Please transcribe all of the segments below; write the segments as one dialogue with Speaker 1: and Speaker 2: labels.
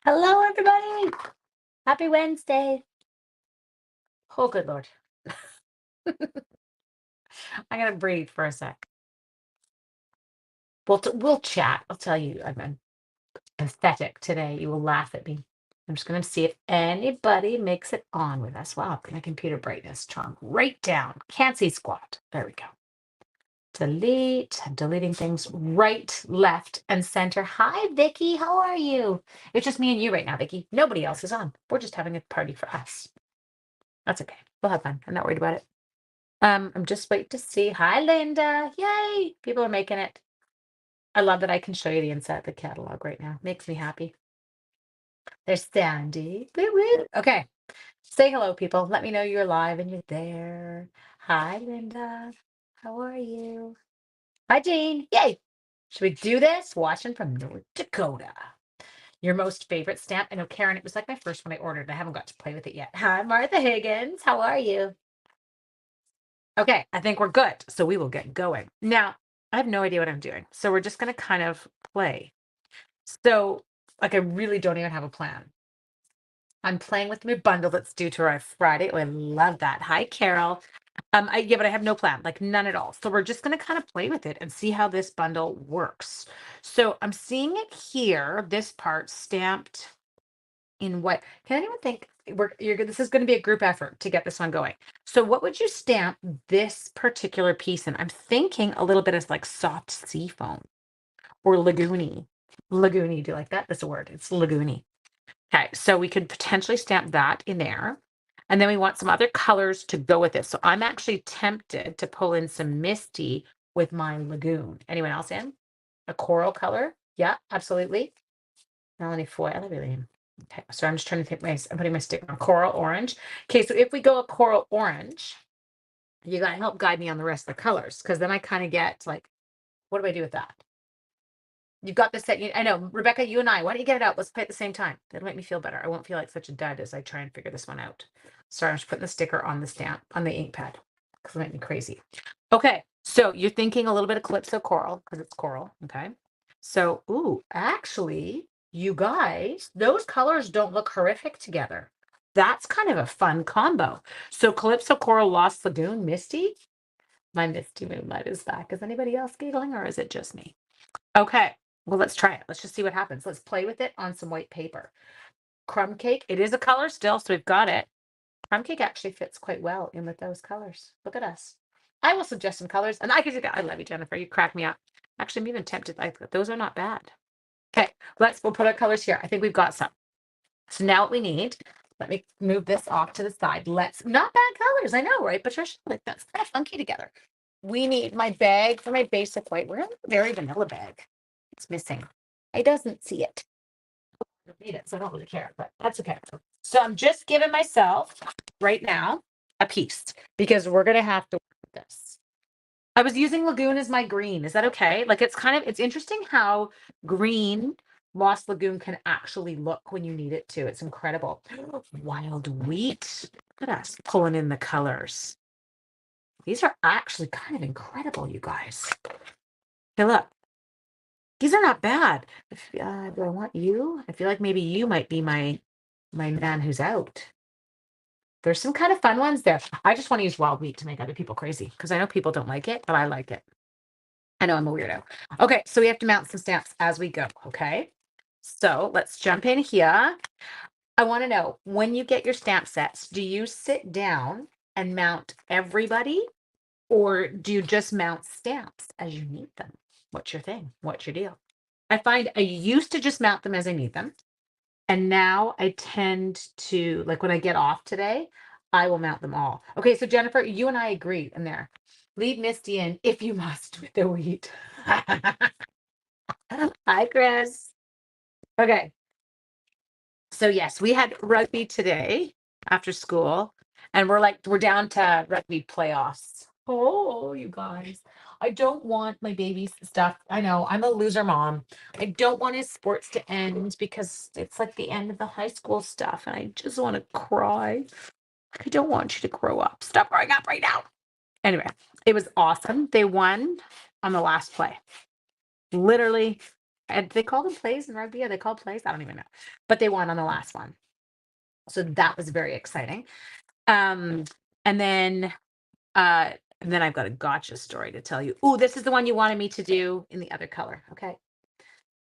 Speaker 1: Hello, everybody. Happy Wednesday. Oh, good Lord. I'm going to breathe for a sec. We'll chat. I'll tell you, I'm pathetic today. You will laugh at me. I'm just going to see if anybody makes it on with us. Wow, my computer brightness shrunk right down. Can't see squat. There we go. Delete. I'm deleting things right, left, and center. Hi, Vicky. How are you? It's just me and you right now, Vicky. Nobody else is on. We're just having a party for us. That's okay. We'll have fun. I'm not worried about it. I'm just waiting to see. Hi, Linda. Yay. People are making it. I love that I can show you the inside of the catalog right now. Makes me happy. There's Sandy. Woo woo. Okay. Say hello, people. Let me know you're live and you're there. Hi, Linda. How are you? Hi, Jean. Yay. Should we do this? Watching from North Dakota. Your most favorite stamp? I know, Karen, it was like my first one I ordered. I haven't got to play with it yet. Hi, Martha Higgins. How are you? Okay, I think we're good. So we will get going. Now, I have no idea what I'm doing. So we're just going to kind of play. So, like, I really don't even have a plan. I'm playing with my bundle that's due to arrive Friday. Oh, I love that. Hi, Carol. Yeah, but I have no plan, like none at all. So we're just going to kind of play with it and see how this bundle works. So I'm seeing it here, this part stamped in what? Can anyone think this is going to be a group effort to get this one going? So what would you stamp this particular piece in? I'm thinking a little bit of like soft sea foam or lagoony. Lagoony, do you like that? That's a word. It's lagoony. Okay, so we could potentially stamp that in there. And then we want some other colors to go with it. So I'm actually tempted to pull in some Misty with my lagoon. Anyone else in? A coral color? Yeah, absolutely. Melanie Foy. I love you, Liam. Okay, so I'm just trying to think I'm putting my stick on coral orange. Okay, so if we go a coral orange, you gotta help guide me on the rest of the colors because then I kind of get like, what do I do with that? You've got this set. I know, Rebecca, you and I, why don't you get it out? Let's play at the same time. It'll make me feel better. I won't feel like such a dud as I try and figure this one out. Sorry, I'm just putting the sticker on the stamp, on the ink pad, because it'll make me crazy. Okay, so you're thinking a little bit of Calypso coral, because it's coral, okay? So, ooh, actually, you guys, those colors don't look horrific together. That's kind of a fun combo. So Calypso Coral, Lost Lagoon, Misty. My Misty Moonlight is back. Is anybody else giggling or is it just me? Okay, well, let's try it. Let's just see what happens. Let's play with it on some white paper. Crumb cake, it is a color still, so we've got it. Crumb cake actually fits quite well in with those colors. Look at us. I will suggest some colors, and I could do that. I love you, Jennifer. You crack me up. Actually, I'm even tempted. Those are not bad. Okay, we'll put our colors here. I think we've got some. So now what we need, let me move this off to the side. Not bad colors, I know, right, Patricia? Like that's kind of funky together. We need my bag for my basic white. We're in a very vanilla bag. It's missing. I doesn't see it. I don't need it, so I don't really care, but that's okay. So I'm just giving myself right now a piece because we're gonna have to work with this. I was using Lagoon as my green. Is that okay? Like it's interesting how green Lost Lagoon can actually look when you need it to. It's incredible. Wild wheat. Look at us pulling in the colors. These are actually kind of incredible, you guys. Hey, look. These are not bad. Do I want you? I feel like maybe you might be my man who's out. There's some kind of fun ones there. I just want to use wild wheat to make other people crazy because I know people don't like it, but I like it. I know I'm a weirdo. Okay, so we have to mount some stamps as we go, okay? So let's jump in here. I want to know, when you get your stamp sets, do you sit down and mount everybody, or do you just mount stamps as you need them? What's your thing? What's your deal? I find I used to just mount them as I need them. And now I tend to, like when I get off today, I will mount them all. Okay, so Jennifer, you and I agree in there. Leave Misty in if you must with the wheat. Hi, Chris. Okay. So yes, we had rugby today after school, and we're down to rugby playoffs. Oh, you guys. I don't want my baby's stuff. I know I'm a loser mom. I don't want his sports to end because it's like the end of the high school stuff, and I just want to cry. I don't want you to grow up. Stop growing up right now. Anyway, it was awesome. They won on the last play. Literally And they call them plays in rugby. Are they called plays? I don't even know. But they won on the last one. So that was very exciting. Um, and then uh and then I've got a gotcha story to tell you. Oh, this is the one you wanted me to do in the other color. Okay.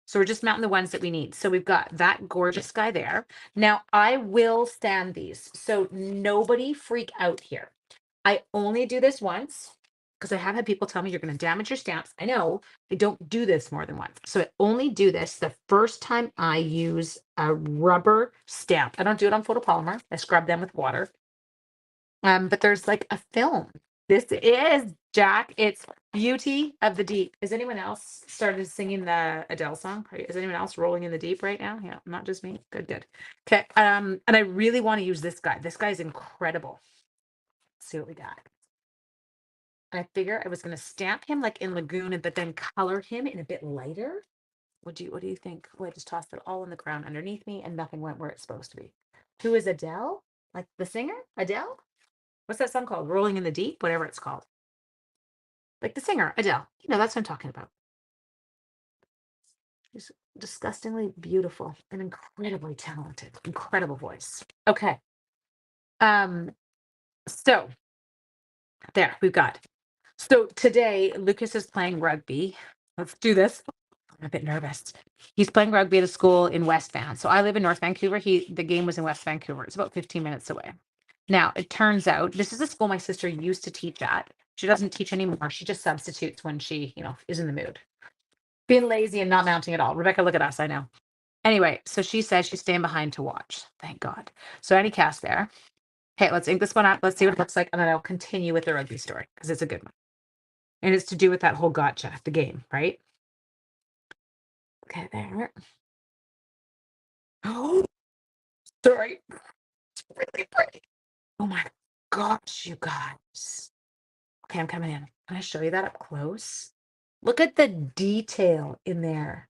Speaker 1: So we're just mounting the ones that we need. So we've got that gorgeous guy there. Now I will stand these. So nobody freak out here. I only do this once because I have had people tell me you're going to damage your stamps. I know I don't do this more than once. So I only do this the first time I use a rubber stamp. I don't do it on photopolymer. I scrub them with water. But there's like a film. This is Jack. It's Beauty of the Deep. Is anyone else started singing the Adele song? Is anyone else rolling in the deep right now? Yeah, not just me. Good, good. Okay. And I really want to use this guy. This guy's incredible. Let's see what we got. I figure I was going to stamp him like in Lagoon, but then color him in a bit lighter. What do you think? Oh, I just tossed it all on the ground underneath me and nothing went where it's supposed to be. Who is Adele? Like the singer? Adele? What's that song called? Rolling in the Deep? Whatever it's called. Like the singer, Adele. That's what I'm talking about. She's disgustingly beautiful and incredibly talented. Incredible voice. Okay. So there we've got. So today Lucas is playing rugby. Let's do this. I'm a bit nervous. He's playing rugby at a school in West Van. So I live in North Vancouver. The game was in West Vancouver. It's about 15 minutes away. Now, it turns out this is a school my sister used to teach at. She doesn't teach anymore. She just substitutes when she, is in the mood. Being lazy and not mounting at all. Rebecca, look at us. I know. Anyway, so she says she's staying behind to watch. Thank God. So any cast there. Okay, let's ink this one up. Let's see what it looks like. And then I'll continue with the rugby story because it's a good one. And it's to do with that whole gotcha, the game, right? Okay, there. Oh, sorry. It's really pretty. Oh my gosh, you guys. Okay, I'm coming in. Can I show you that up close? Look at the detail in there.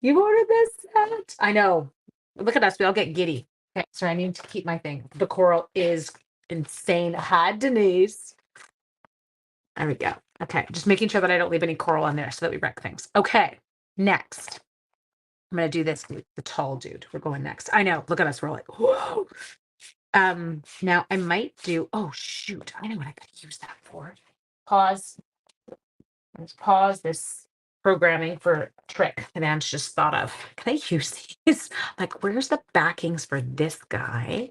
Speaker 1: You ordered this set? I know. Look at us. We all get giddy. Okay, so I need to keep my thing. The coral is insane. Hi, Denise. There we go. Okay, just making sure that I don't leave any coral on there so that we wreck things. Okay, next. I'm going to do this, the tall dude. We're going next. I know. Look at us. We're like, whoa. Now I might do, oh, shoot. I know what I could use that for. Pause. Let's pause this programming for a trick that Anne's just thought of. Can I use these? Like, where's the backings for this guy?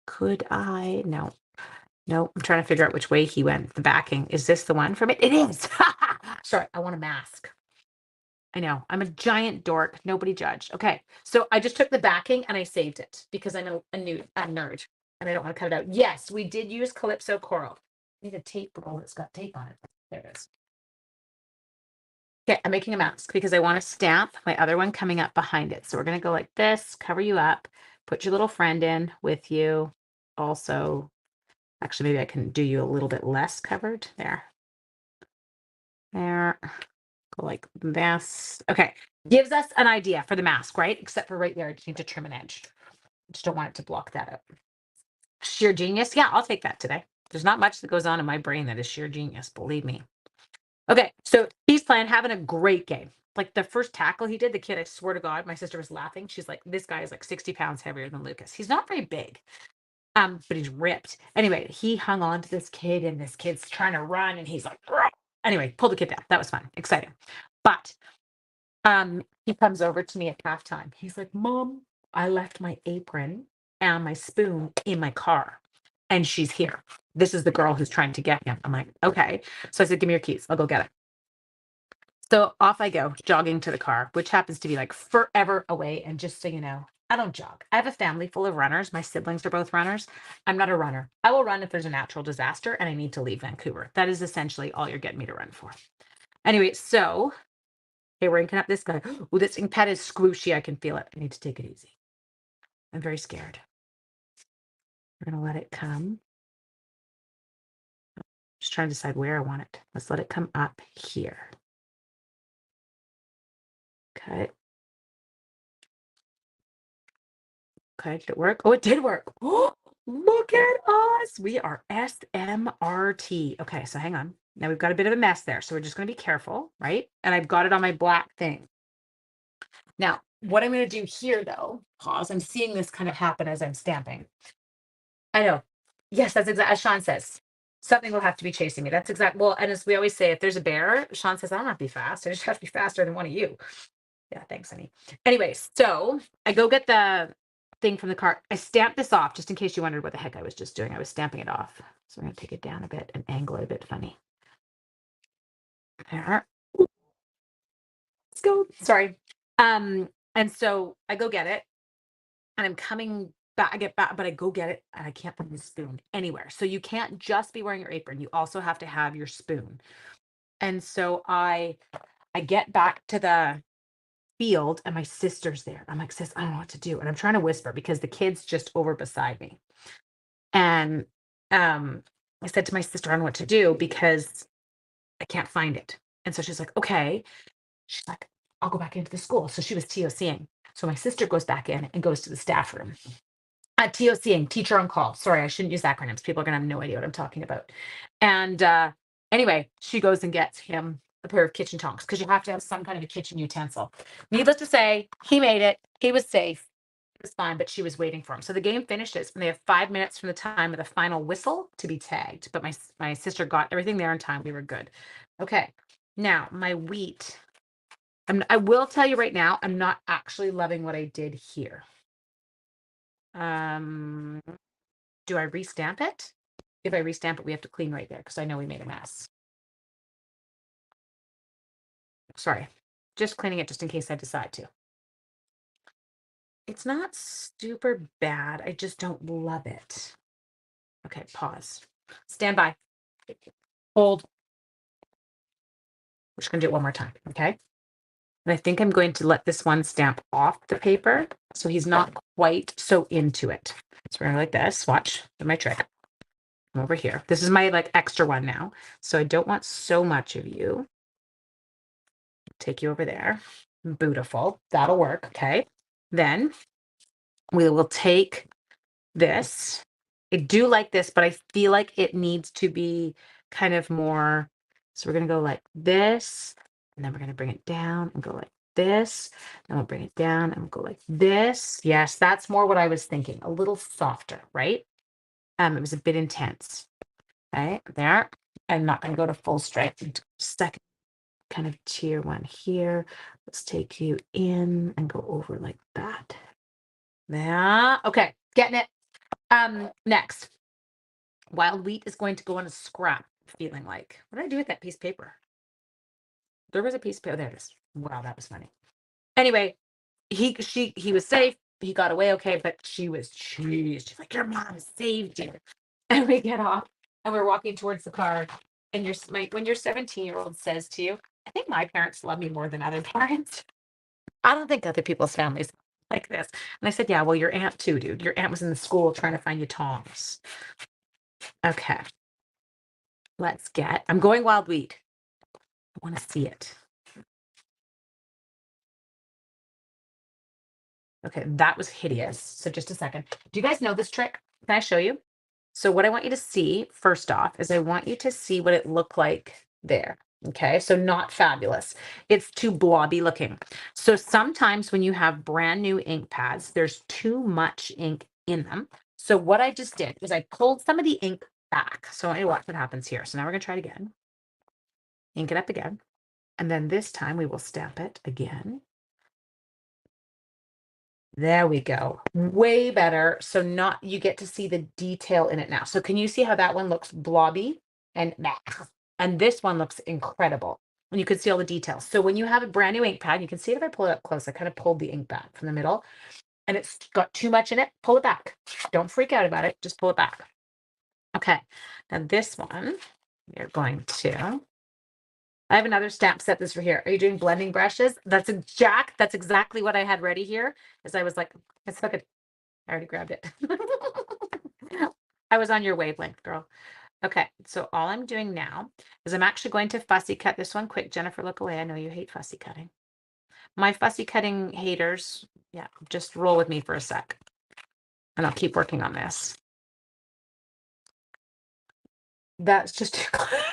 Speaker 1: Could I? No. No, I'm trying to figure out which way he went. The backing. Is this the one from it? It is. Sorry, I want a mask. I know. I'm a giant dork. Nobody judge. Okay. So I just took the backing and I saved it because I'm a nerd and I don't want to cut it out. Yes, we did use Calypso Coral. I need a tape roll that's got tape on it. There it is. Okay, I'm making a mask because I want to stamp my other one coming up behind it. So we're going to go like this, cover you up, put your little friend in with you. Also, actually, maybe I can do you a little bit less covered. There. There. Go like this. Okay. Gives us an idea for the mask, right? Except for right there, I just need to trim an edge. Just don't want it to block that up. Sheer genius. Yeah, I'll take that today. There's not much that goes on in my brain that is sheer genius, believe me. Okay, so he's playing, having a great game. Like the first tackle he did, the kid, I swear to God, my sister was laughing. She's like, this guy is like 60 pounds heavier than Lucas. He's not very big, but he's ripped. Anyway, he hung on to this kid and this kid's trying to run and he's like, "Rah!" Anyway, pulled the kid down. That was fun, exciting. But he comes over to me at halftime. He's like, Mom, I left my apron and my spoon in my car and she's here. This is the girl who's trying to get him. I'm like, okay. So I said, give me your keys. I'll go get it. So off I go, jogging to the car, which happens to be like forever away. And just so you know, I don't jog. I have a family full of runners. My siblings are both runners. I'm not a runner. I will run if there's a natural disaster and I need to leave Vancouver. That is essentially all you're getting me to run for. Anyway, so hey, we're inking up this guy. Oh, this ink pad is squishy. I can feel it. I need to take it easy. I'm very scared. We're going to let it come. Just trying to decide where I want it. Let's let it come up here. Okay. Okay, did it work? Oh, it did work. Oh, look at us. We are SMRT. Okay, so hang on. Now we've got a bit of a mess there. So we're just going to be careful, right? And I've got it on my black thing. Now, what I'm going to do here, though, pause. I'm seeing this kind of happen as I'm stamping. I know. Yes, that's exactly as Sean says. Something will have to be chasing me. That's exactly. Well, and as we always say, if there's a bear, Sean says, I don't have to be fast. I just have to be faster than one of you. Yeah, thanks, honey. Anyways, so I go get the thing from the cart. I stamp this off just in case you wondered what the heck I was just doing. I was stamping it off. So we're going to take it down a bit and angle it a bit funny. There. Let's go. Sorry. And so I go get it and I'm coming back. I get back, but I go get it and I can't put the spoon anywhere. So you can't just be wearing your apron. You also have to have your spoon. And so I get back to the field and my sister's there. I'm like, sis, I don't know what to do. And I'm trying to whisper because the kid's just over beside me. And I said to my sister, I don't know what to do because I can't find it. And so she's like, okay. She's like, I'll go back into the school. So she was TOCing. So my sister goes back in and goes to the staff room. TOCing, teacher on call. Sorry, I shouldn't use acronyms. People are going to have no idea what I'm talking about. And anyway, she goes and gets him a pair of kitchen tongs because you have to have some kind of a kitchen utensil. Needless to say, he made it. He was safe. It was fine, but she was waiting for him. So the game finishes and they have 5 minutes from the time of the final whistle to be tagged. But my sister got everything there in time. We were good. Okay. Now, my wheat. I will tell you right now, I'm not actually loving what I did here. Do I restamp it? If I restamp it, we have to clean right there because I know we made a mess. Sorry, just cleaning it just in case I decide to. It's not super bad. I just don't love it. Okay, pause. Stand by. Hold. We're just going to do it one more time, okay? And I think I'm going to let this one stamp off the paper so he's not quite so into it. So we're going to like this. Watch. My trick. I'm over here. This is my like extra one now. So I don't want so much of you. Take you over there. Beautiful. That'll work. Okay. Then we will take this. I do like this, but I feel like it needs to be kind of more. So we're going to go like this, and then we're going to bring it down and go like this. And we'll bring it down and we'll go like this. Yes, that's more what I was thinking. A little softer, right? It was a bit intense. Okay, there. I'm not going to go to full strength. Second kind of tier one here. Let's take you in and go over like that. Yeah. Okay, getting it. Next. Wild wheat is going to go on a scrap, feeling like. What did I do with that piece of paper? There was a piece of paper. There it is. Wow, that was funny. Anyway, he was safe. He got away okay, but she was cheesed. She's like, your mom saved you. And we get off and we're walking towards the car. And when your 17-year-old says to you, I think my parents love me more than other parents. I don't think other people's families like this. And I said, yeah, well, your aunt too, dude. Your aunt was in the school trying to find you tongs. Okay. I'm going wild wheat. I want to see it. Okay, that was hideous. So just a second. Do you guys know this trick? Can I show you? So what I want you to see first off is I want you to see what it looked like there. Okay, so not fabulous. It's too blobby looking. So sometimes when you have brand new ink pads, there's too much ink in them. So what I just did was I pulled some of the ink back. So I watch what happens here. So now we're gonna try it again. Ink it up again. And then this time we will stamp it again. There we go. Way better. So you get to see the detail in it now. So can you see how that one looks blobby and this one looks incredible. And you can see all the details. So when you have a brand new ink pad, you can see it if I pull it up close. I kind of pulled the ink back from the middle and it's got too much in it. Pull it back. Don't freak out about it. Just pull it back. Okay. Now this one, we're going to I have another stamp set this for here. Are you doing blending brushes? That's exactly what I had ready here. As I was like, let's look at I already grabbed it. I was on your wavelength, girl. Okay, so all I'm doing now is I'm actually going to fussy cut this one quick. Jennifer, look away. I know you hate fussy cutting. My fussy cutting haters, yeah, just roll with me for a sec. And I'll keep working on this. That's just too close.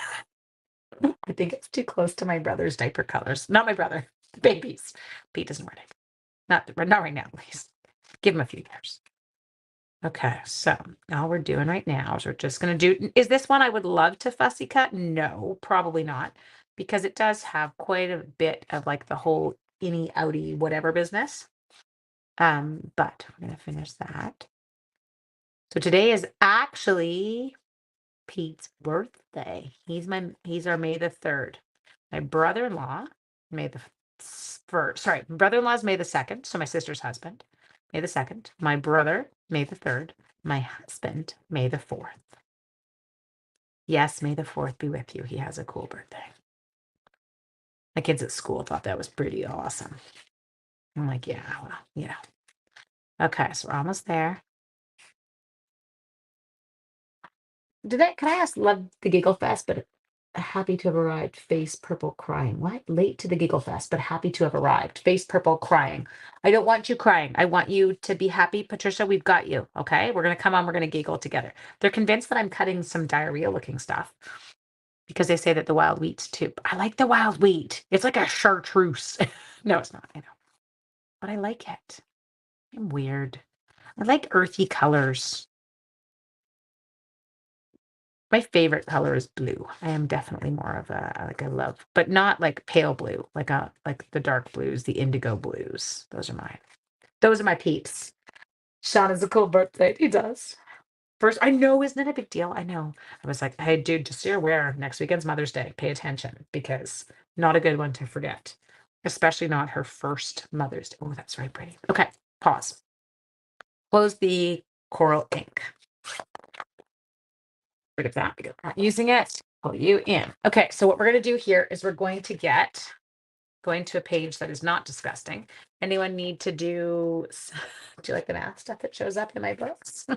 Speaker 1: I think it's too close to my brother's diaper colors. Not my brother, babies. Pete doesn't wear diapers. Not right now, at least. Give him a few years. Okay, so all we're doing right now is we're just going to do, is this one I would love to fussy cut? No, probably not, because it does have quite a bit of like the whole inny outy whatever business. But we're going to finish that. So today is actually Pete's birthday. He's our May the 3rd. My brother-in-law, May the first, sorry, brother-in-law's May the 2nd, so my sister's husband, May the 2nd. My brother, May the 3rd. My husband, May the 4th. Yes, May the 4th be with you. He has a cool birthday. My kids at school thought that was pretty awesome. I'm like, yeah, well, yeah. Okay, so we're almost there. Can I ask, love the Giggle Fest, but happy to have arrived, face purple crying. What? Late to the Giggle Fest, but happy to have arrived, face purple crying. I don't want you crying. I want you to be happy. Patricia, we've got you. Okay. We're going to come on. We're going to giggle together. They're convinced that I'm cutting some diarrhea looking stuff because they say that the wild wheat's too. I like the wild wheat. It's like a chartreuse. No, it's not. I know. But I like it. I'm weird. I like earthy colors. My favorite color is blue. I am definitely more of I love, but not like pale blue, like the dark blues, the indigo blues. Those are my peeps. Sean has a cool birthday. He does. First, I know, isn't it a big deal? I know. I was like, hey, dude, just so you're aware, next weekend's Mother's Day. Pay attention because not a good one to forget, especially not her first Mother's Day. Oh, that's right, Brady. Okay, pause. Close the coral ink. Rid of that because we're not using it. Pull you in. Okay, so what we're going to do here is we're going to a page that is not disgusting. Anyone need to do you like the math stuff that shows up in my books?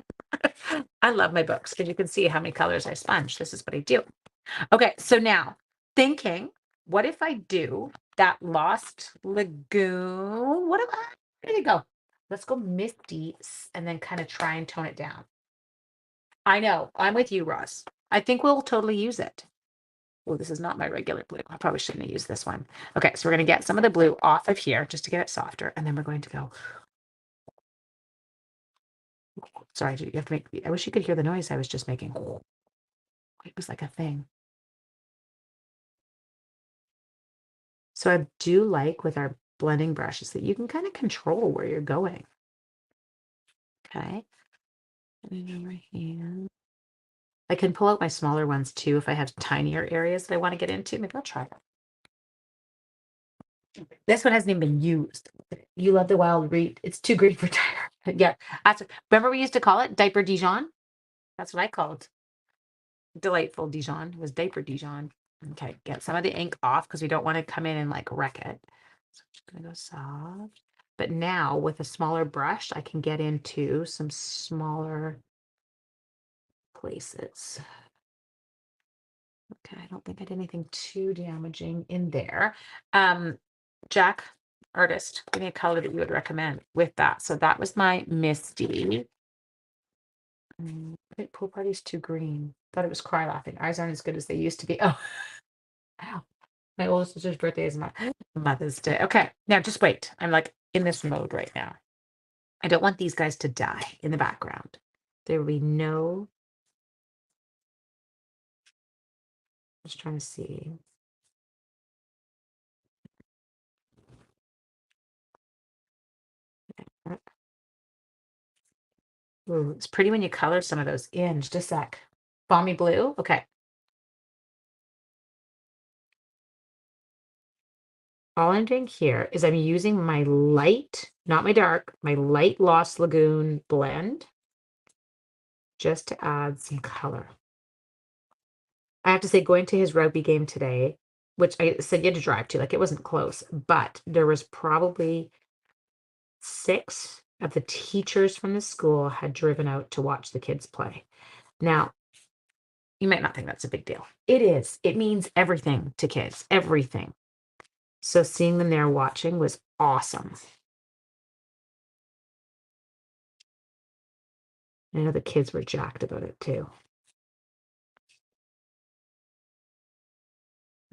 Speaker 1: I love my books because you can see how many colors I sponge. This is what I do. Okay, so now thinking, what if I do that Lost Lagoon? Where did it go? Let's go Misty and then kind of try and tone it down. I know. I'm with you, Ross. I think we'll totally use it. Oh, this is not my regular blue. I probably shouldn't have used this one. Okay, so we're going to get some of the blue off of here just to get it softer. And then we're going to go. Sorry, you have to make. I wish you could hear the noise I was just making. It was like a thing. So I do like with our blending brushes that you can kind of control where you're going. Okay. And then over here. I can pull out my smaller ones too if I have tinier areas that I want to get into. Maybe I'll try that. This one hasn't even been used. You love the wild wheat. It's too green for tire. Yeah. Remember we used to call it diaper Dijon? That's what I called. Delightful Dijon. It was diaper Dijon. Okay, get some of the ink off because we don't want to come in and like wreck it. So I'm just gonna go soft. But now with a smaller brush, I can get into some smaller places. Okay, I don't think I did anything too damaging in there. Jack, artist, give me a color that you would recommend with that. So that was my Misty. Pool party's too green. Thought it was cry laughing. Eyes aren't as good as they used to be. Oh, ow. My oldest sister's birthday is my Mother's Day. Okay, now just wait. I'm like in this mode right now. I don't want these guys to die in the background. There will be no. Just trying to see. Ooh, it's pretty when you color some of those in. Just a sec. Balmy blue. Okay. All I'm doing here is I'm using my light, not my dark, my light Lost Lagoon blend just to add some color. I have to say, going to his rugby game today, which I said you had to drive to, like it wasn't close, but there was probably 6 of the teachers from the school had driven out to watch the kids play. Now, you might not think that's a big deal. It is. It means everything to kids, everything. So seeing them there watching was awesome. I know the kids were jacked about it too.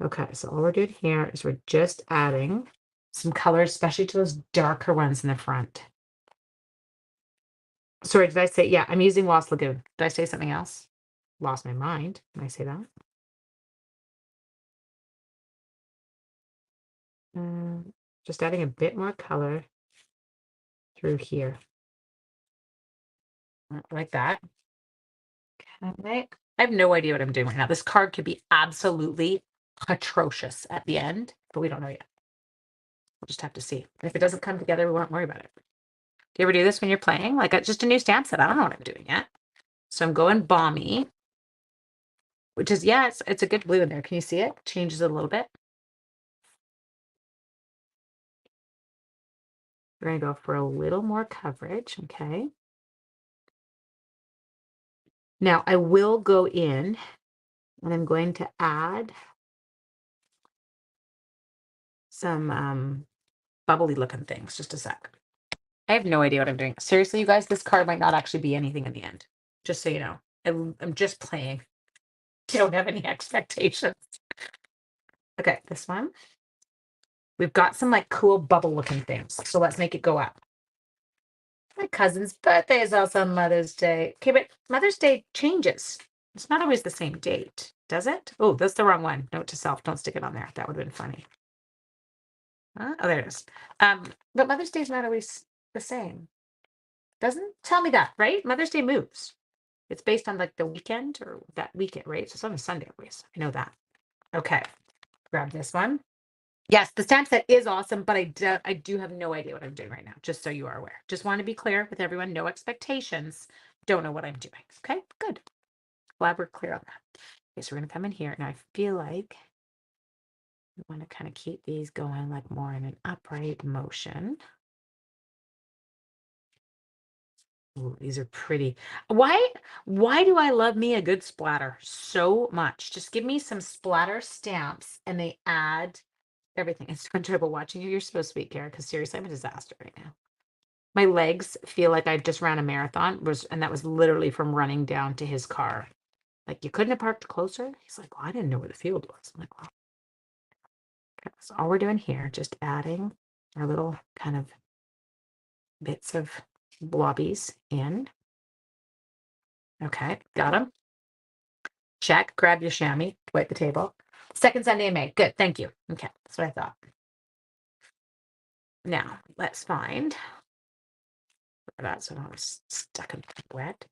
Speaker 1: Okay, so all we're doing here is we're just adding some colors, especially to those darker ones in the front. Sorry, did I say, yeah, I'm using Lost Lagoon. Did I say something else? Lost my mind when I say that. Mm, just adding a bit more color through here. Like that. Okay. I have no idea what I'm doing right now. This card could be absolutely atrocious at the end, but we don't know yet. We'll just have to see. And if it doesn't come together, we won't worry about it. Do you ever do this when you're playing? Like just a new stamp set. I don't know what I'm doing yet. So I'm going balmy, which is, yeah, it's a good blue in there. Can you see it? Changes it a little bit. We're going to go for a little more coverage. Okay. Now I will go in and I'm going to add some bubbly looking things. Just a sec. I have no idea what I'm doing. Seriously, you guys, this card might not actually be anything in the end. Just so you know. I'm just playing. Don't have any expectations. Okay, this one. We've got some like cool bubble looking things. So let's make it go up. My cousin's birthday is also Mother's Day. Okay, but Mother's Day changes. It's not always the same date, does it? Oh, that's the wrong one. Note to self, don't stick it on there. That would have been funny. Oh, there it is. But Mother's Day is not always the same. Doesn't tell me that, right? Mother's Day moves. It's based on like the weekend or that weekend, right? So it's on a Sunday always. I know that. Okay. Grab this one. Yes, the stamp set is awesome, but I do have no idea what I'm doing right now, just so you are aware. Just want to be clear with everyone, no expectations. Don't know what I'm doing. Okay, good. Glad we're clear on that. Okay, so we're gonna come in here. Now I feel like we want to kind of keep these going like more in an upright motion. Ooh, these are pretty. Why do I love me a good splatter so much? Just give me some splatter stamps and they add everything. It's so enjoyable watching you. You're so sweet, Kara, because seriously, I'm a disaster right now. My legs feel like I just ran a marathon, and that was literally from running down to his car. Like, you couldn't have parked closer? He's like, well, I didn't know where the field was. I'm like, well, okay, so all we're doing here, just adding our little kind of bits of blobbies in. Okay, got them. Check. Grab your chamois. Wipe the table. Second Sunday in May. Good. Thank you. Okay, that's what I thought. Now, let's find that so I was stuck in wet.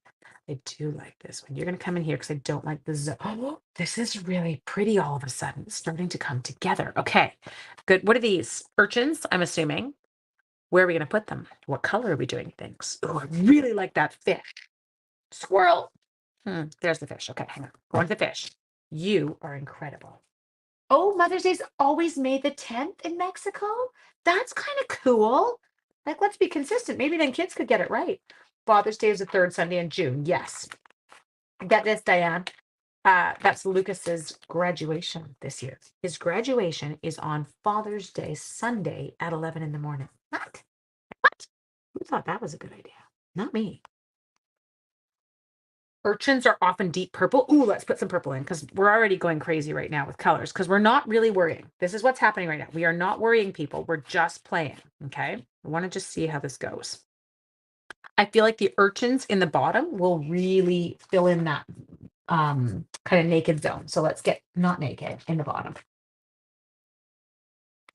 Speaker 1: I do like this one. You're going to come in here because I don't like the oh, this is really pretty all of a sudden. It's starting to come together. Okay, good. What are these? Urchins, I'm assuming. Where are we going to put them? What color are we doing things? Oh, I really like that fish. Squirrel. There's the fish. Okay, hang on. Going to the fish. You are incredible. Oh, Mother's Day's always May the 10th in Mexico? That's kind of cool. Like, let's be consistent. Maybe then kids could get it right. Father's Day is the third Sunday in June. Yes. Get this, Diane. That's Lucas's graduation this year. His graduation is on Father's Day, Sunday at 11 in the morning. What? What? Who thought that was a good idea? Not me. Urchins are often deep purple. Ooh, let's put some purple in because we're already going crazy right now with colors because we're not really worrying. This is what's happening right now. We are not worrying people. We're just playing. Okay. I want to just see how this goes. I feel like the urchins in the bottom will really fill in that kind of naked zone. So let's get not naked in the bottom.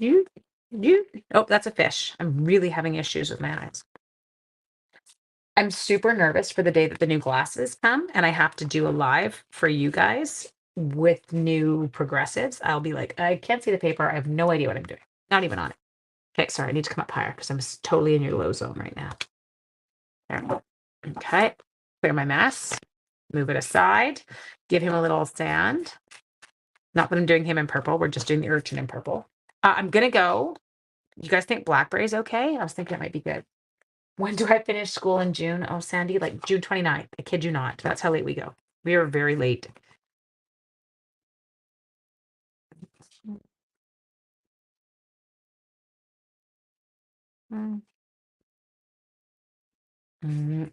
Speaker 1: Oh, that's a fish. I'm really having issues with my eyes. I'm super nervous for the day that the new glasses come and I have to do a live for you guys with new progressives. I'll be like, I can't see the paper. I have no idea what I'm doing. Not even on it. Okay, sorry, I need to come up higher because I'm totally in your low zone right now. There. Okay, clear my mess. Move it aside. Give him a little sand. Not that I'm doing him in purple. We're just doing the urchin in purple. I'm going to go. You guys think blackberry is okay? I was thinking it might be good. When do I finish school in June? Oh, Sandy, like June 29th. I kid you not. That's how late we go. We are very late.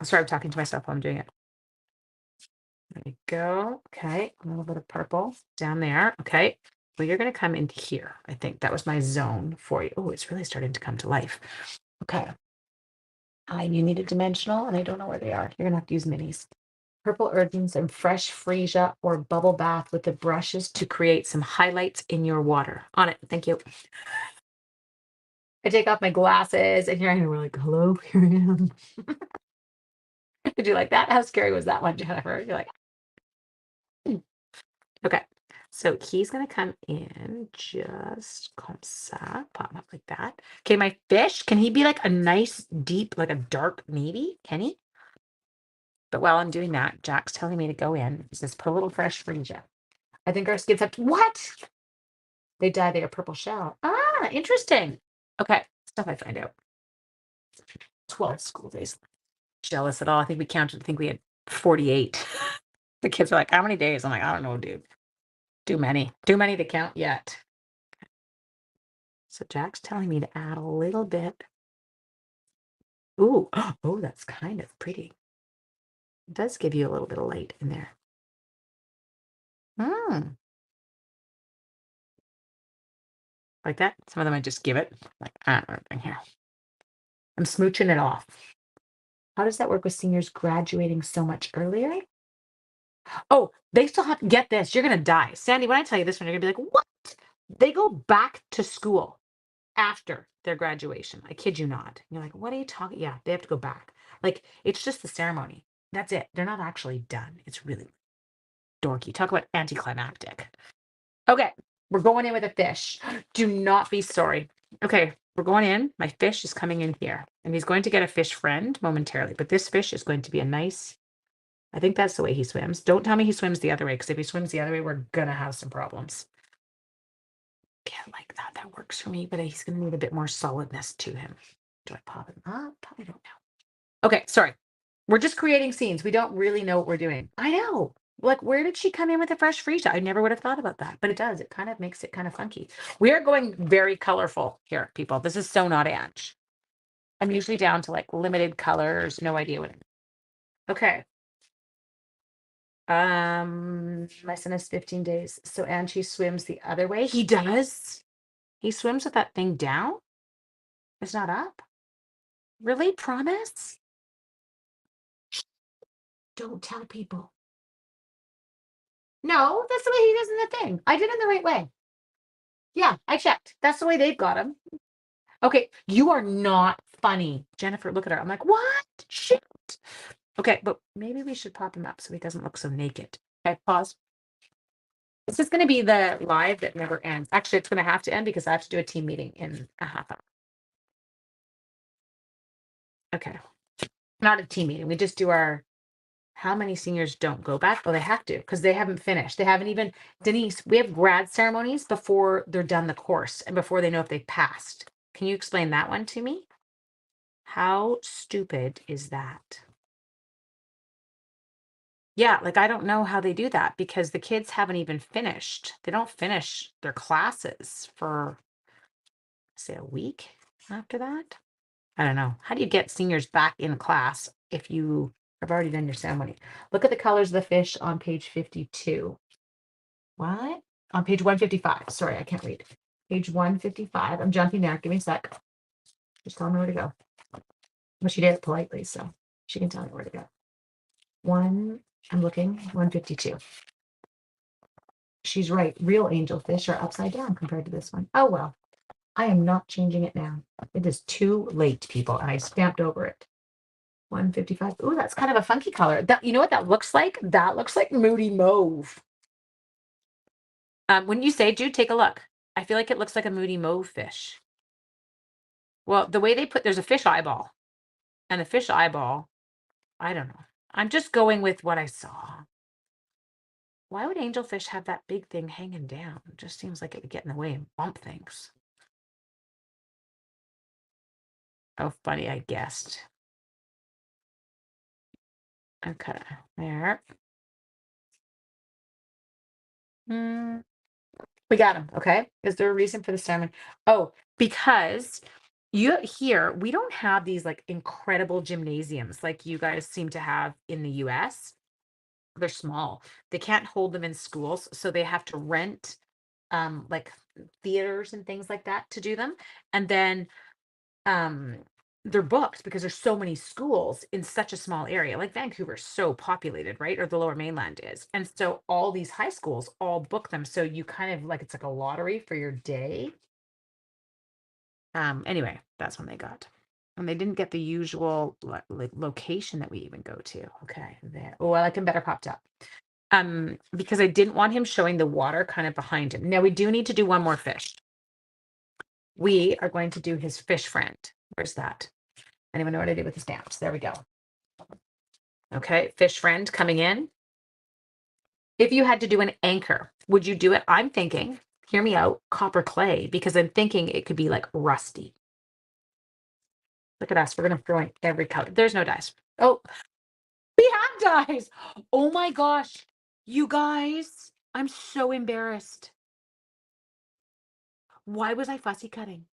Speaker 1: Sorry, I'm talking to myself while I'm doing it. There we go. Okay, a little bit of purple down there. Okay, Well, you're going to come into here. I think that was my zone for you. Oh, it's really starting to come to life. Okay. You need a dimensional, and I don't know where they are. You're going to have to use minis. Purple urgings and fresh freesia or bubble bath with the brushes to create some highlights in your water. On it. Thank you. I take off my glasses, and here I am. We're like, hello, here I am. Did you like that? How scary was that one, Jennifer? You're like, "Hmm." Okay. So he's gonna come in just comme ça, pop him up like that. Okay, my fish, can he be like a nice, deep, like a dark navy? Can he? But while I'm doing that, Jack's telling me to go in. He says, put a little fresh freesia. I think our skids have to, what? They dye their purple shell. Ah, interesting. Okay, stuff I find out. 12 school days. Jealous at all. I think we counted, I think we had 48. The kids are like, how many days? I'm like, I don't know, dude. Too many. Too many to count yet. So Jack's telling me to add a little bit. Ooh, oh, that's kind of pretty. It does give you a little bit of light in there. Mm, like that. Some of them I just give it. Like, I don't know anything here. I'm smooching it off. How does that work with seniors graduating so much earlier? Oh, they still have to get this. You're gonna die. Sandy, when I tell you this one, you're gonna be like, what? They go back to school after their graduation. I kid you not. You're like, what are you talking? Yeah, they have to go back. Like, it's just the ceremony. That's it. They're not actually done. It's really dorky. Talk about anticlimactic. Okay, we're going in with a fish. Do not be sorry. Okay, we're going in. My fish is coming in here, and he's going to get a fish friend momentarily, but this fish is going to be a nice, I think that's the way he swims. Don't tell me he swims the other way, because if he swims the other way, we're gonna have some problems. Can't like that. That works for me, but he's gonna need a bit more solidness to him. Do I pop him up? I don't know. Okay, sorry. We're just creating scenes. We don't really know what we're doing. I know. Like, where did she come in with a fresh freesia? I never would have thought about that, but it does. It kind of makes it kind of funky. We are going very colorful here, people. This is so not Ange. I'm usually down to like limited colors, no idea what. Okay. My son is 15 days. So Angie swims the other way. He does. He swims with that thing down. It's not up. Really? Promise? Don't tell people. No, that's the way he does in the thing. I did it the right way. Yeah, I checked. That's the way they've got him. Okay, you are not funny. Jennifer, look at her. I'm like, what? Shit. Okay, but maybe we should pop him up so he doesn't look so naked. Okay, pause. This is going to be the live that never ends. Actually, it's going to have to end because I have to do a team meeting in a half hour. Okay. Not a team meeting. We just do our, how many seniors don't go back? Oh, they have to because they haven't finished. They haven't even, Denise, we have grad ceremonies before they're done the course and before they know if they've passed. Can you explain that one to me? How stupid is that? Yeah, like I don't know how they do that because the kids haven't even finished. They don't finish their classes for, say, a week after that. I don't know. How do you get seniors back in class if you have already done your ceremony? Look at the colors of the fish on page 52. What? On page 155. Sorry, I can't read. Page 155. I'm jumping there. Give me a sec. Just tell me where to go. Well, she did it politely, so she can tell me where to go. I'm looking, 152. She's right. Real angelfish are upside down compared to this one. Oh, well, I am not changing it now. It is too late, people, and I stamped over it. 155. Ooh, that's kind of a funky color. That, you know what that looks like? That looks like moody mauve. Wouldn't you say, Jude, take a look. I feel like it looks like a moody mauve fish. Well, the way they put, there's a fish eyeball. And the fish eyeball, I don't know. I'm just going with what I saw. Why would angelfish have that big thing hanging down? It just seems like it would get in the way and bump things. Oh, funny, I guessed. Okay, there. We got him. Okay. Is there a reason for the ceremony? Oh, because you here, we don't have these like incredible gymnasiums like you guys seem to have in the US. They're small. They can't hold them in schools, so they have to rent like theaters and things like that to do them. And then um they're booked because there's so many schools in such a small area. Like Vancouver's so populated, right? Or the lower mainland is. And so all these high schools all book them. So you kind of like it's like a lottery for your day. Anyway, that's when they got. And they didn't get the usual like location that we even go to. Okay, there. Oh, I like him better popped up. Because I didn't want him showing the water kind of behind him. Now we do need to do one more fish. We are going to do his fish friend. Where's that? Anyone know what I did with the stamps? There we go. Okay, fish friend coming in. If you had to do an anchor, would you do it? I'm thinking, hear me out, copper clay, because I'm thinking it could be like rusty. Look at us. We're going to throw in every color. There's no dice. Oh, we have dice. Oh my gosh. You guys, I'm so embarrassed. Why was I fussy cutting?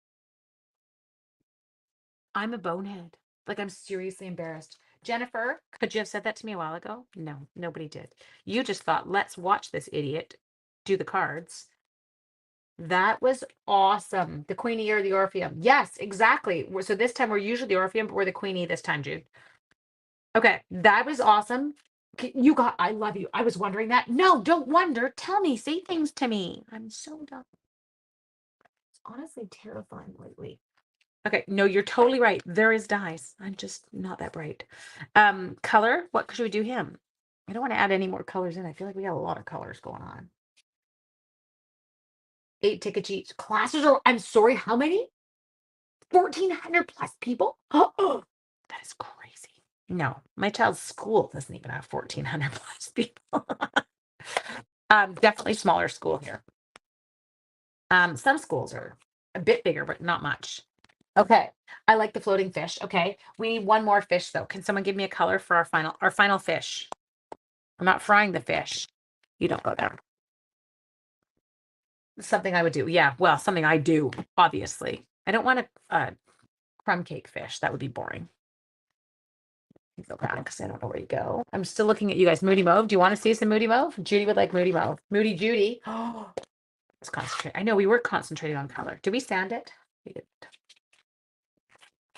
Speaker 1: I'm a bonehead. Like, I'm seriously embarrassed. Jennifer, could you have said that to me a while ago? No, nobody did. You just thought, let's watch this idiot do the cards. That was awesome. The Queenie or the Orpheum. Yes, exactly. So this time we're usually the Orpheum, but we're the Queenie this time, Jude. Okay, that was awesome. You got, I love you. I was wondering that. No, don't wonder. Tell me, say things to me. I'm so dumb. It's honestly terrifying lately. Okay, no, you're totally right. There is dice. I'm just not that bright. Color, what should we do him? I don't want to add any more colors in. I feel like we got a lot of colors going on. 8 tickets each. Classes are, I'm sorry, how many? 1,400 plus people? Oh, that is crazy. No, my child's school doesn't even have 1,400 plus people. Definitely smaller school here. Some schools are a bit bigger, but not much. Okay, I like the floating fish. Okay, we need one more fish though. Can someone give me a color for our final fish? I'm not frying the fish. You don't go there. Something I would do. Yeah, well, something I do, obviously. I don't want a crumb cake fish. That would be boring. Go back because I don't know where you go. I'm still looking at you guys. Moody Mauve. Do you want to see some Moody Mauve? Judy would like Moody Mauve. Moody Judy. Oh, let's concentrate. I know we were concentrating on color. Did we sand it? We did.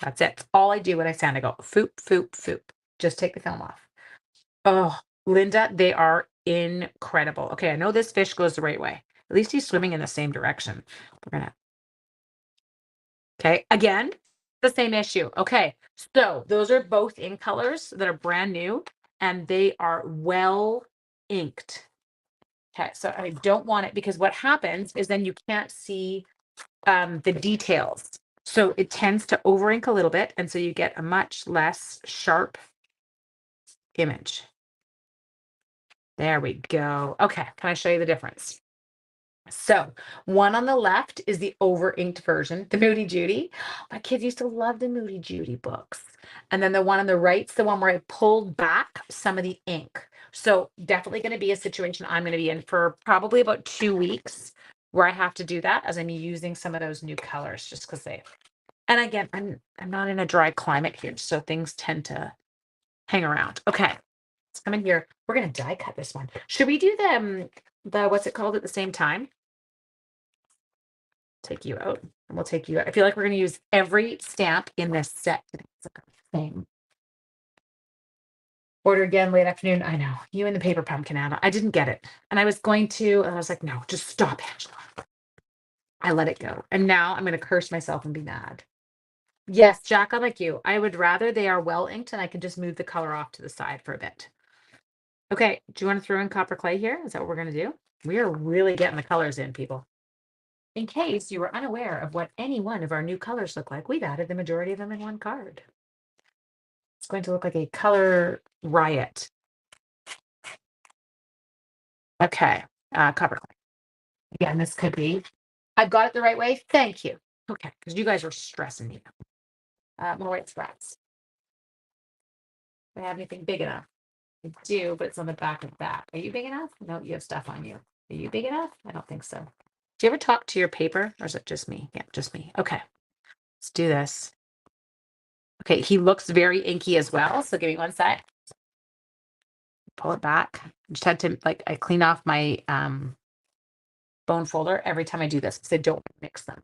Speaker 1: That's it. All I do when I sand, I go foop, foop, foop. Just take the film off. Oh, Linda, they are incredible. Okay, I know this fish goes the right way. At least he's swimming in the same direction. We're gonna. Okay, again, the same issue. Okay, so those are both ink colors that are brand new and they are well inked. Okay, so I don't want it because what happens is then you can't see the details. So it tends to over ink a little bit. And so you get a much less sharp image. There we go. Okay, can I show you the difference? So one on the left is the over inked version, the Moody Judy. My kids used to love the Moody Judy books. And then the one on the right's the one where I pulled back some of the ink. So definitely going to be a situation I'm going to be in for probably about 2 weeks where I have to do that as I'm using some of those new colors just because they, and again, I'm not in a dry climate here, so things tend to hang around. Okay, let's come in here. We're going to die cut this one. Should we do the what's it called at the same time? Take you out and we'll take you out. I feel like we're going to use every stamp in this set. It's like a thing. Order again late afternoon. I know. You and the paper pumpkin, Anna. I didn't get it. And I was going to, and I was like, no, just stop, Angela. I let it go. And now I'm going to curse myself and be mad. Yes, Jack, I'm like you. I would rather they are well inked and I can just move the color off to the side for a bit. Okay. Do you want to throw in copper clay here? Is that what we're going to do? We are really getting the colors in, people. In case you were unaware of what any one of our new colors look like, we've added the majority of them in one card. It's going to look like a color riot. Okay, copper clay. Again, this could be, I've got it the right way. Thank you. Okay, because you guys are stressing me. More white sprats. Do I have anything big enough? I do, but it's on the back of that. Are you big enough? No, you have stuff on you. Are you big enough? I don't think so. Do you ever talk to your paper or is it just me? Yeah, just me. Okay, let's do this. Okay, he looks very inky as well. So give me one sec. Pull it back. Just had to I clean off my bone folder every time I do this because I don't mix them.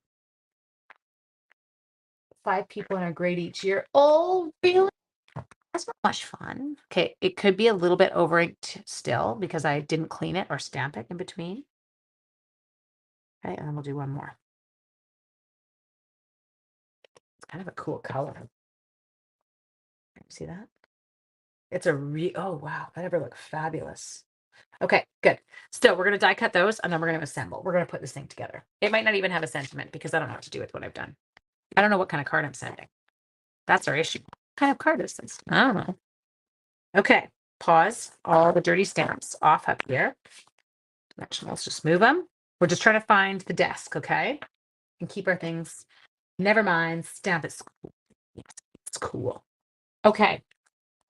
Speaker 1: 5 people in our grade each year. Oh, really? That's not much fun. Okay, it could be a little bit over inked still because I didn't clean it or stamp it in between. Okay, and then we'll do one more. It's kind of a cool color. See that? It's a oh wow, that ever looked fabulous. Okay, good. So we're gonna die cut those and then we're gonna assemble. We're gonna put this thing together. It might not even have a sentiment because I don't know what to do with what I've done. I don't know what kind of card I'm sending. That's our issue. What kind of card is this? I don't know. Okay, pause all the dirty stamps off up here. Let's just move them. We're just trying to find the desk, okay? And keep our things. Never mind, stamp it. Yes, it's cool. Okay,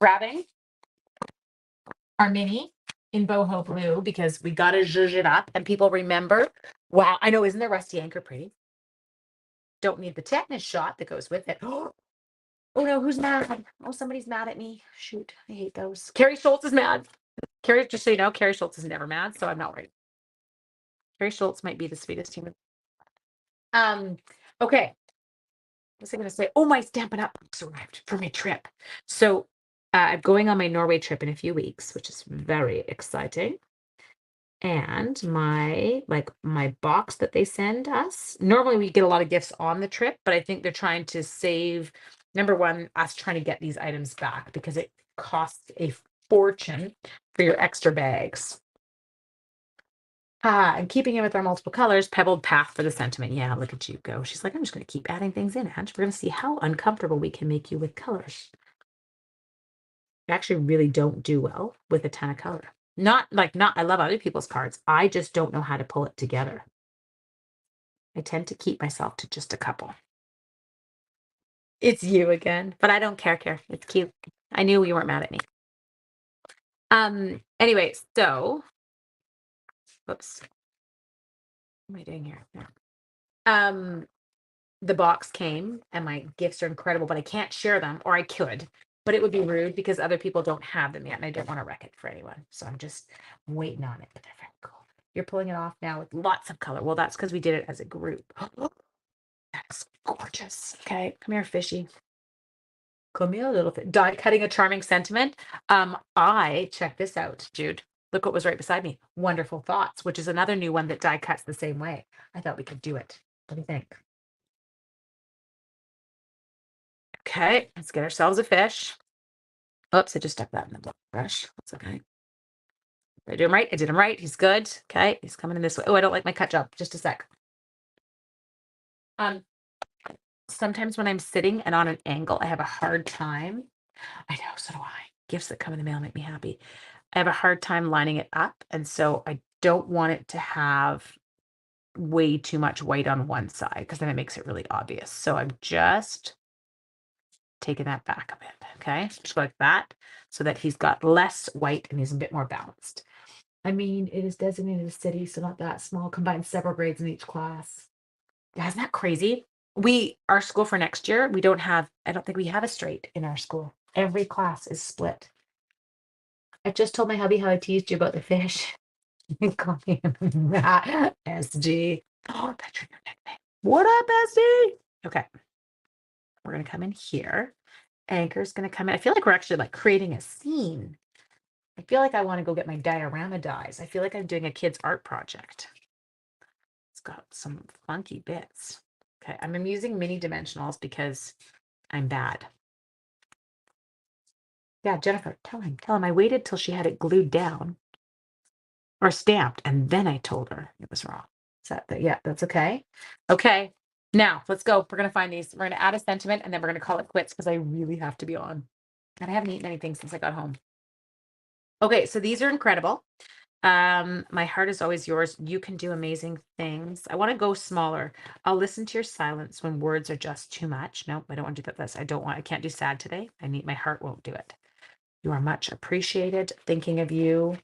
Speaker 1: grabbing our mini in boho blue because we got to zhuzh it up and people remember. Wow, I know, isn't the rusty anchor pretty? Don't need the tetanus shot that goes with it. Oh no, who's mad? Oh, somebody's mad at me. Shoot, I hate those. Carrie Schultz is mad. Carrie, just so you know, Carrie Schultz is never mad, so I'm not worried. Carrie Schultz might be the sweetest human. Okay. What was I going to say? Oh, my Stampin' Up! Books arrived for my trip. So I'm going on my Norway trip in a few weeks, which is very exciting. And my box that they send us. Normally we get a lot of gifts on the trip, but I think they're trying to save, number one, us trying to get these items back because it costs a fortune for your extra bags. And keeping it with our multiple colors, pebbled path for the sentiment. Yeah, look at you go. She's like, I'm just going to keep adding things in, Ange. We're going to see how uncomfortable we can make you with colors. I actually really don't do well with a ton of color. Not, I love other people's cards. I just don't know how to pull it together. I tend to keep myself to just a couple. It's you again, but I don't care. It's cute. I knew you weren't mad at me. Anyway, so, whoops. What am I doing here? No. The box came and my gifts are incredible, but I can't share them, or I could, but it would be rude because other people don't have them yet and I don't want to wreck it for anyone. So I'm just waiting on it, but they're very cool. You're pulling it off now with lots of color. Well, that's because we did it as a group. That's gorgeous. Okay, come here, fishy. Come here, little die cutting a charming sentiment. Check this out, Jude. Look what was right beside me. Wonderful Thoughts, which is another new one that die cuts the same way. I thought we could do it. What do you think? Okay, let's get ourselves a fish. Oops, I just stuck that in the brush. That's okay. Did I do him right? I did him right. He's good. Okay, he's coming in this way. Oh, I don't like my cut job. Just a sec. Sometimes when I'm sitting and on an angle, I have a hard time. I know, so do I. Gifts that come in the mail make me happy. I have a hard time lining it up, and so I don't want it to have way too much white on one side because then it makes it really obvious. So I'm just taking that back a bit. Okay, just like that, so that he's got less white and he's a bit more balanced. I mean, it is designated a city, so not that small, combines several grades in each class. Yeah, isn't that crazy? Our school for next year, I don't think we have a straight in our school. Every class is split. I just told my hubby how I teased you about the fish. Call me SG. Oh, that's your nickname. What up, SG? Okay. We're going to come in here. Anchor's going to come in. I feel like we're actually creating a scene. I feel like I want to go get my diorama dies. I feel like I'm doing a kid's art project. It's got some funky bits. Okay, I'm using mini dimensionals because I'm bad. Yeah, Jennifer, tell him. I waited till she had it glued down or stamped, and then I told her it was wrong. Yeah, that's okay. Okay, now let's go. We're gonna find these. We're gonna add a sentiment, and then we're gonna call it quits because I really have to be on. And I haven't eaten anything since I got home. Okay, so these are incredible. My heart is always yours. You can do amazing things. I want to go smaller. I'll listen to your silence when words are just too much. Nope, I don't want to do that. I can't do sad today. My heart won't do it. You are much appreciated. Thinking of you.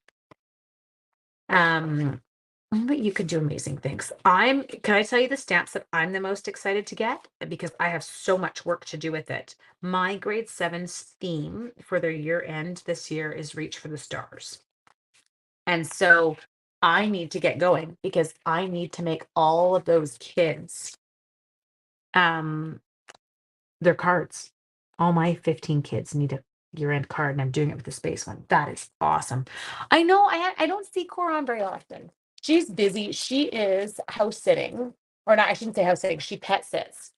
Speaker 1: But you can do amazing things. Can I tell you the stamps that I'm the most excited to get? Because I have so much work to do with it. My grade 7's theme for their year end this year is Reach for the Stars. And so I need to get going because I need to make all of those kids um their cards. All my 15 kids need a year-end card, and I'm doing it with the space one. That is awesome. I know I don't see Cora on very often. She's busy. She is house sitting, or not, I shouldn't say house sitting, she pet sits.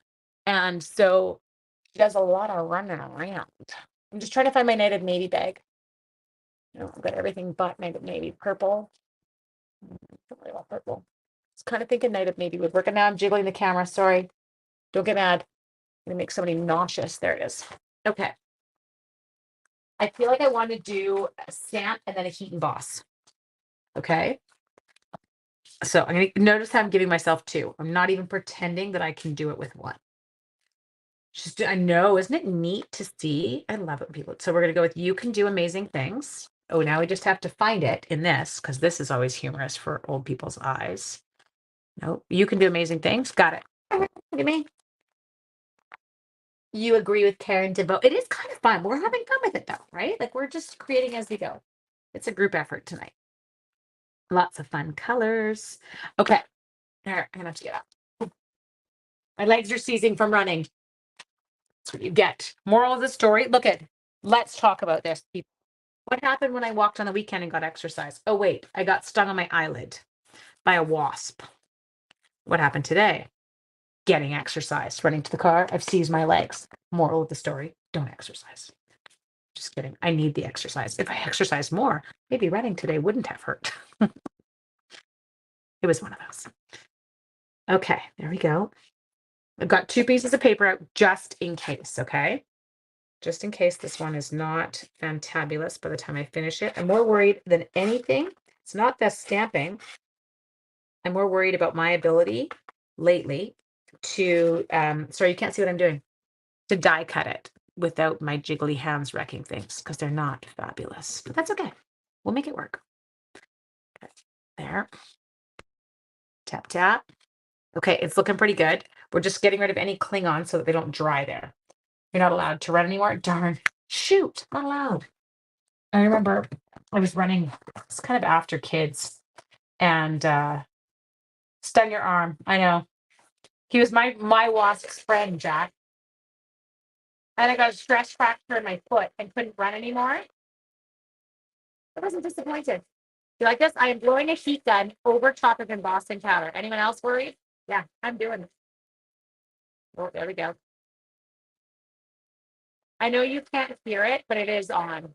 Speaker 1: And so she does a lot of running around. I'm just trying to find my native navy bag. No, I've got everything but native navy. Purple. Don't really want purple. I was kind of thinking native navy would work. And now I'm jiggling the camera. Sorry. Don't get mad. I'm gonna make somebody nauseous. There it is. Okay. I feel like I want to do a stamp and then a heat and boss. Okay. So I'm going to notice how I'm giving myself two. I'm not even pretending that I can do it with one. Just, I know, isn't it neat to see? I love it when people. So we're going to go with you can do amazing things. Oh, now we just have to find it in this because this is always humorous for old people's eyes. No, you can do amazing things. Got it. Look at me. You agree with Karen to vote. It is kind of fun. We're having fun with it though, right? Like we're just creating as we go. It's a group effort tonight. Lots of fun colors. Okay. All right, I'm gonna have to get up. My legs are seizing from running. That's what you get. Moral of the story. Let's talk about this. People. What happened when I walked on the weekend and got exercise? Oh, wait, I got stung on my eyelid by a wasp. What happened today? Getting exercise. Running to the car. I've seized my legs. Moral of the story. Don't exercise. Just kidding. I need the exercise. If I exercised more, maybe running today wouldn't have hurt. It was one of those. Okay, there we go. I've got two pieces of paper out just in case, okay? Just in case this one is not fantabulous by the time I finish it. I'm more worried than anything. It's not the stamping. I'm more worried about my ability lately to, sorry, you can't see what I'm doing, to die cut it without my jiggly hands wrecking things because they're not fabulous. But that's okay. We'll make it work. Okay. There. Tap, tap. Okay, it's looking pretty good. We're just getting rid of any Klingon so that they don't dry there. You're not allowed to run anymore. Darn. Shoot, not allowed. I remember I was running, it's kind of after kids, and stung your arm. I know. He was my wasp's friend, Jack. And I got a stress fracture in my foot and couldn't run anymore. I wasn't disappointed. You like this? I am blowing a heat gun over top of in Boston Powder. Anyone else worried? Yeah, I'm doing it. Oh, there we go. I know you can't hear it, but it is on.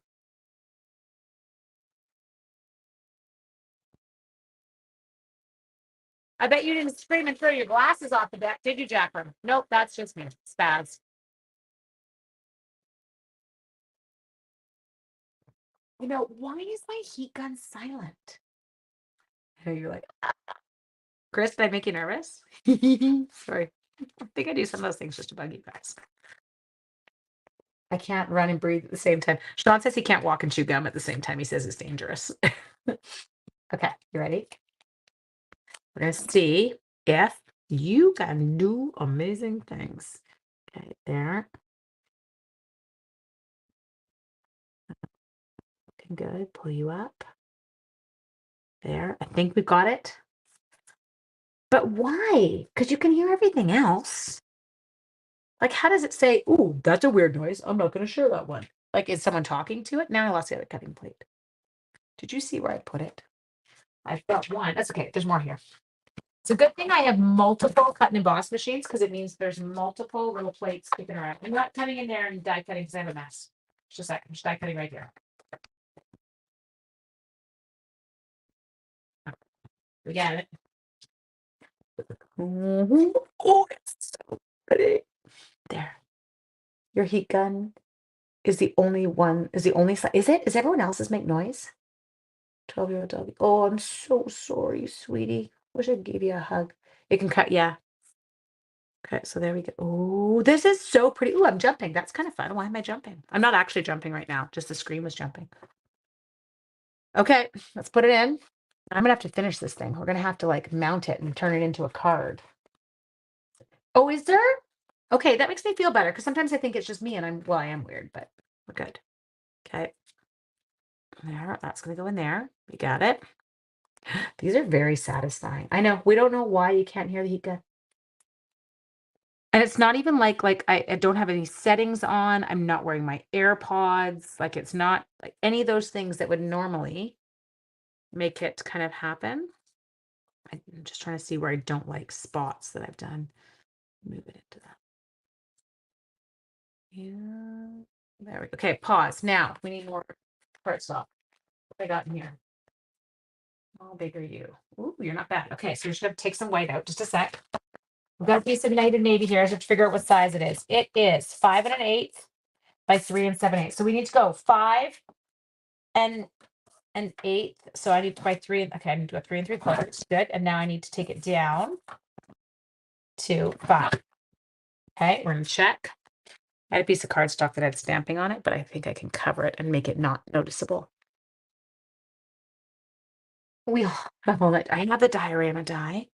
Speaker 1: I bet you didn't scream and throw your glasses off the deck, did you, Jacqueline? Nope, that's just me. Spaz. You know, why is my heat gun silent? And you're like, Chris, did I make you nervous? Sorry. I think I do some of those things just to bug you guys. I can't run and breathe at the same time. Sean says he can't walk and chew gum at the same time. He says it's dangerous. Okay, you ready? We're going to see if you can do amazing things. Okay, there. Looking good. Pull you up. There. I think we've got it. But why? Because you can hear everything else. Like, how does it say, ooh, that's a weird noise. I'm not going to share that one. Like, is someone talking to it? Now I lost the other cutting plate. Did you see where I put it? I've got one. That's okay. There's more here. It's a good thing I have multiple cut and emboss machines because it means there's multiple little plates kicking around. I'm not cutting in there and die cutting because I have a mess. Just a second. Just die cutting right here. We got it. Oh, it's so pretty. There. Your heat gun is the only one, is the only, is it? Is everyone else's make noise? 12-year-old doggy. Oh, I'm so sorry, sweetie. Wish I gave you a hug. It can cut, yeah. Okay, so there we go. Oh, this is so pretty. Oh, I'm jumping. That's kind of fun. Why am I jumping? I'm not actually jumping right now. Just the screen was jumping. Okay, let's put it in. I'm gonna have to finish this thing. We're gonna have to like mount it and turn it into a card. Oh, is there? Okay, that makes me feel better because sometimes I think it's just me and I am weird, but we're good. Okay. There, that's gonna go in there. We got it. These are very satisfying. I know. We don't know why you can't hear the heat gun. And it's not even like I don't have any settings on. I'm not wearing my AirPods. Like it's not like any of those things that would normally make it kind of happen. I'm just trying to see where I don't like spots that I've done. Move it into that. Yeah. There we go. Okay, pause. Now we need more cardstock. What I got in here? How big are you? Ooh, you're not bad. Okay, so you're just gonna take some white out. Just a sec. We've got a piece of United Navy here. I have to figure out what size it is. It is 5 1/8 by 3 7/8. So we need to go 5 1/8. So I need to by three. Okay, I need to go 3 3/4. Good. And now I need to take it down to 5. Okay, we're gonna check. I had a piece of cardstock that had stamping on it, but I think I can cover it and make it not noticeable. We have all that. I have the diorama die.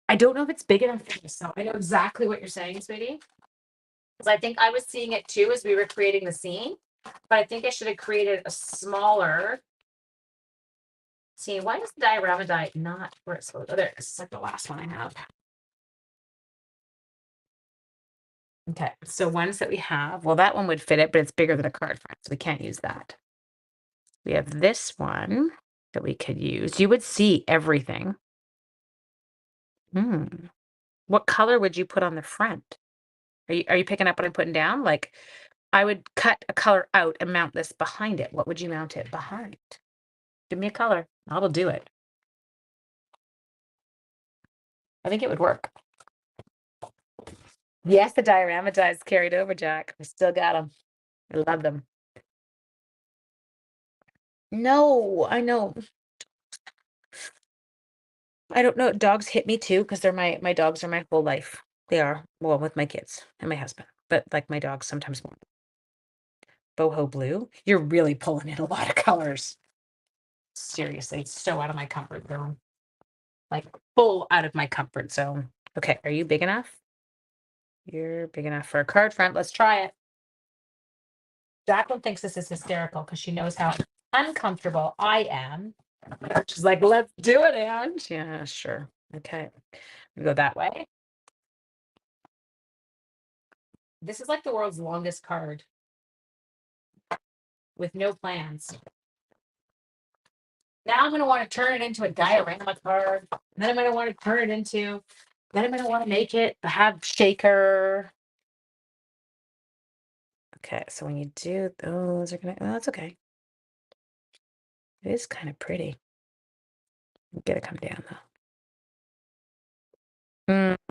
Speaker 1: I don't know if it's big enough for this, so I know exactly what you're saying, sweetie. Because I think I was seeing it too as we were creating the scene, but I think I should have created a smaller scene. Why is the diorama die not where it's supposed to? Oh, there it is. It's like the last one I have. Okay, so ones that we have, well, that one would fit it, but it's bigger than a card front, so we can't use that. We have this one that we could use. You would see everything. What color would you put on the front? Are you picking up what I'm putting down? Like, I would cut a color out and mount this behind it. What would you mount it behind? Give me a color. I will do it. I think it would work. Yes, the diorama dies carried over, Jack. I still got them. I love them. No, I know. I don't know. Dogs hit me too because they're my dogs are my whole life. They are. Well, with my kids and my husband, but like my dogs sometimes more. Boho blue. You're really pulling in a lot of colors. Seriously, it's so out of my comfort zone. Like full out of my comfort zone. Okay, are you big enough? You're big enough for a card front. Let's try it. Jacqueline thinks this is hysterical because she knows how uncomfortable I am. She's like, let's do it, Anne. Yeah, sure. Okay. We go that way. This is like the world's longest card with no plans. Now I'm going to want to turn it into a diorama card. And then I'm going to want to turn it into, then I'm going to want to make it have shaker. Okay, so when you do those are going to, well, that's okay. It is kind of pretty. Get it come down though.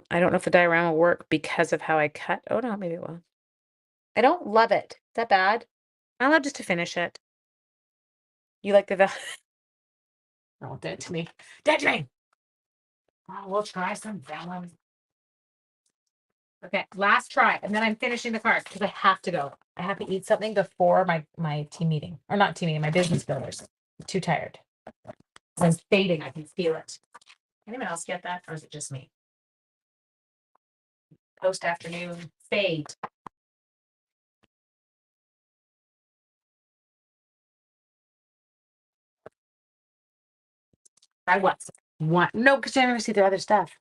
Speaker 1: I don't know if the diorama will work because of how I cut. Oh no, maybe it will. I don't love it. Is that bad? I love just to finish it. You like the don't do it to me. Dead to me. Oh, we'll try some vellum. Okay, last try, and then I'm finishing the card because I have to go. I have to eat something before my team meeting, or not team meeting, my business builders. I'm too tired. I'm fading. I can feel it. Anyone else get that, or is it just me? Post afternoon fade. I what? One. No, because I never see the other stuff.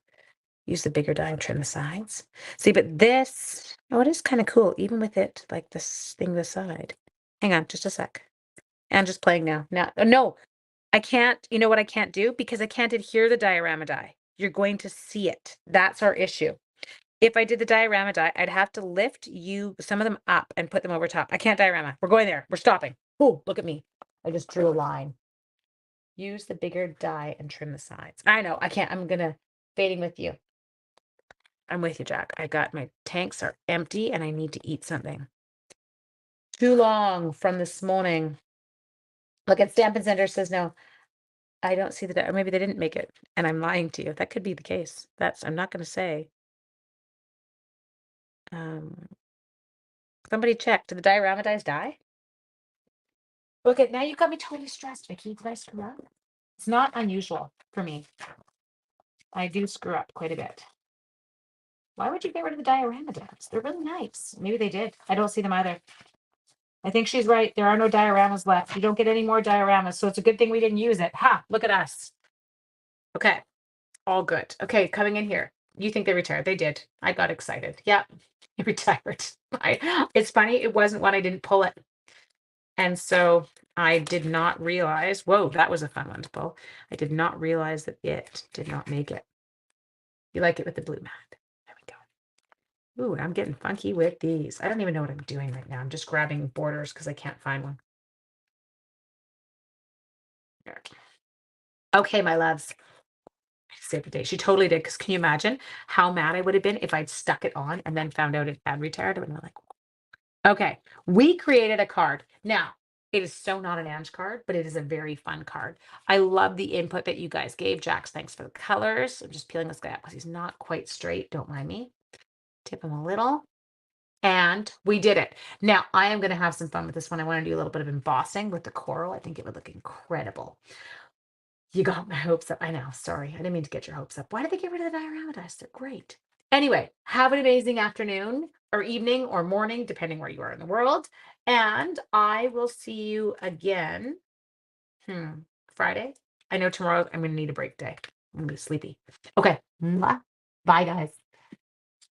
Speaker 1: Use the bigger die and trim the sides. See, but this, oh, it is kind of cool, even with it like this thing this side. Hang on, just a sec. I'm just playing now. Now, no, I can't. You know what I can't do? Because I can't adhere the diorama die. You're going to see it. That's our issue. If I did the diorama die, I'd have to lift some of them up and put them over top. I can't diorama. We're going there. We're stopping. Oh, look at me. I just drew a line. Use the bigger die and trim the sides. I know. I can't. I'm going to fading with you. I'm with you, Jack. I got my tanks are empty and I need to eat something. Too long from this morning. Look at Stampin' Center says no. I don't see or maybe they didn't make it and I'm lying to you. That could be the case. I'm not going to say. Somebody check. Did the diorama dies die? Look at now you got me totally stressed, Vicky. Did I screw up? It's not unusual for me. I do screw up quite a bit. Why would you get rid of the diorama dies? They're really nice. Maybe they did. I don't see them either. I think she's right. There are no dioramas left. You don't get any more dioramas. So it's a good thing we didn't use it. Ha, look at us. Okay, all good. Okay, coming in here. You think they retired? They did. I got excited. Yeah, they retired. It's funny. It wasn't when I didn't pull it. And so I did not realize, whoa, that was a fun one to pull. I did not realize that it did not make it. You like it with the blue mat. There we go. Ooh, I'm getting funky with these. I don't even know what I'm doing right now. I'm just grabbing borders because I can't find one. There. Okay, my loves. Save the day. She totally did. Because can you imagine how mad I would have been if I'd stuck it on and then found out it had retired? I would have been like, okay, we created a card. Now, it is so not an Ange card, but it is a very fun card. I love the input that you guys gave. Jax, thanks for the colors. I'm just peeling this guy up because he's not quite straight. Don't mind me. Tip him a little. And we did it. Now, I am going to have some fun with this one. I want to do a little bit of embossing with the coral. I think it would look incredible. You got my hopes up. I know. Sorry. I didn't mean to get your hopes up. Why did they get rid of the diorama dice? They're great. Anyway, have an amazing afternoon or evening or morning, depending where you are in the world. And I will see you again. Friday. I know tomorrow I'm going to need a break day. I'm going to be sleepy. Okay. Mwah. Bye, guys.